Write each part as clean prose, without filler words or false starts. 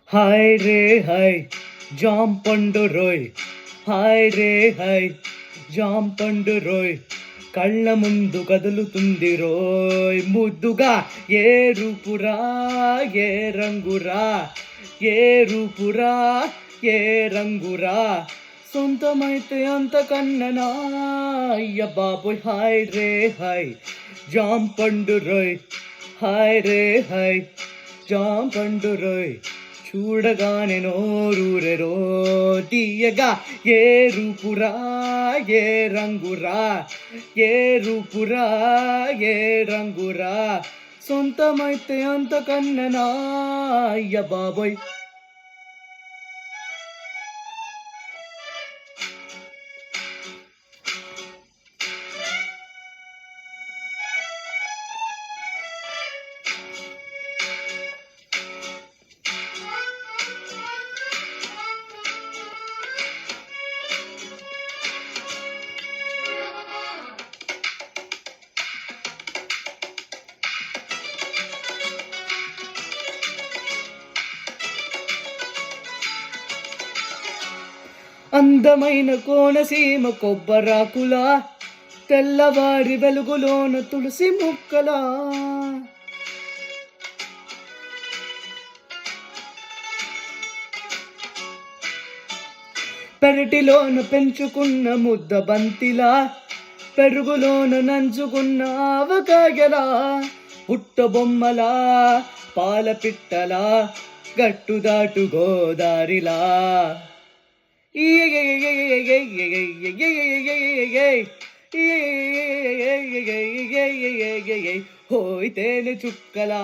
Hi రే hi జాంపండు రోయ్, hi రే hi జాంపండు రోయ్, కళ్ళ ముందు కదులుతుంది రోయ్ ముద్దుగా. ఏ రూపురా ఏ రంగురా, ఏ రూపురా ఏ రంగురా, సొంతమైతే అంత కన్ననా అయ్య బాబోయ్. హాయ్ రే హాయ్ జాంపండు రోయ్, హాయ్ రే హాయ్ జాంపండు రోయ్, చూడగానే నోరూరెరో తీయగా. ఏ రూపురా ఏ రంగురా, ఏ రూపురా ఏ రంగురా, సొంతమైతే అంత కన్ననా అయ్య బాబోయ్. అందమైన కోనసీమ కొబ్బరాకులా, తెల్లవారి వెలుగులోన తులసి ముక్కలా, పెరటిలోన పెంచుకున్న ముద్ద బంతిలా, పెరుగులోన నంచుకున్న ఆవకాయలా, పుట్టబొమ్మలా పాల పిట్టలా, గట్టుదాటు గోదారిలా. హోయ్ తేనె చుక్కలా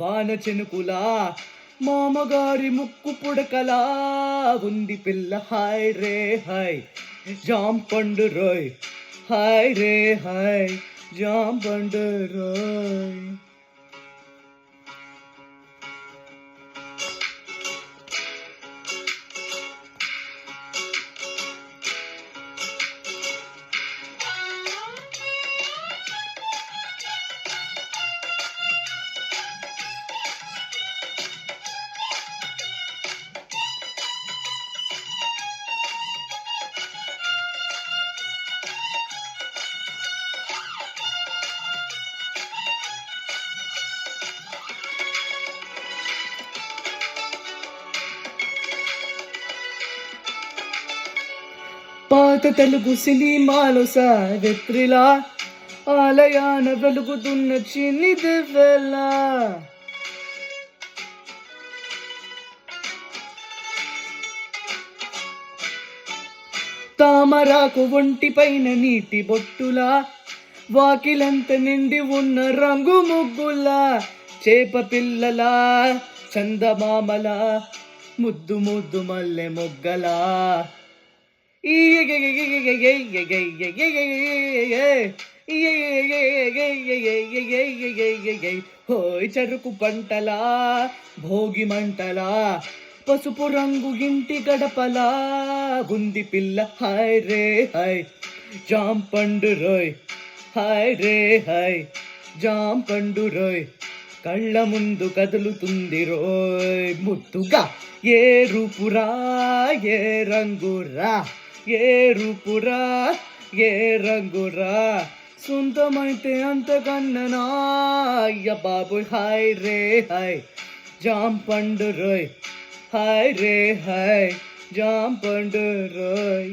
వాన చెనుకులా, మామగారి ముక్కు పుడకలా ఉంది పిల్ల. హాయ్ రే హాయ్ జాంపండు రోయ్, హాయ్ రే హాయ్ జాంపండు రోయ్. పాత తెలుగు సినిమాలో సావిత్రిలా, ఆలయాన వెలుగుతున్న చిన్ని దివ్వెలా, తామరాకు ఒంటి పైన నీటి బొట్టులా, వాకిలంత నిండి ఉన్న రంగు ముగ్గులా, చేప పిల్లలా చందమామలా, ముద్దు ముద్దు మల్లె మొగ్గలా. హోయ్ చెరుకు పంటలా భోగి మంటలా, పసుపు రంగు ఇంటి గడపలా ఉంది పిల్ల. హాయ్ రే హాయ్ జాంపండు రోయ్, హాయ్ రే హాయ్ జాంపండు రోయ్, కళ్ళ ముందు కదులుతుంది రోయ్ ముద్దుగా. ఏ రూపురా ఏ రంగురా, ఏ రూపురా ఏ రంగురా, సొంతమైతే అంత కన్ననా అయ్య బాబోయ్. హాయ్ రే హాయ్ జాంపండు రోయ్, హాయ్ రే హాయ్ జాంపండు రోయ్.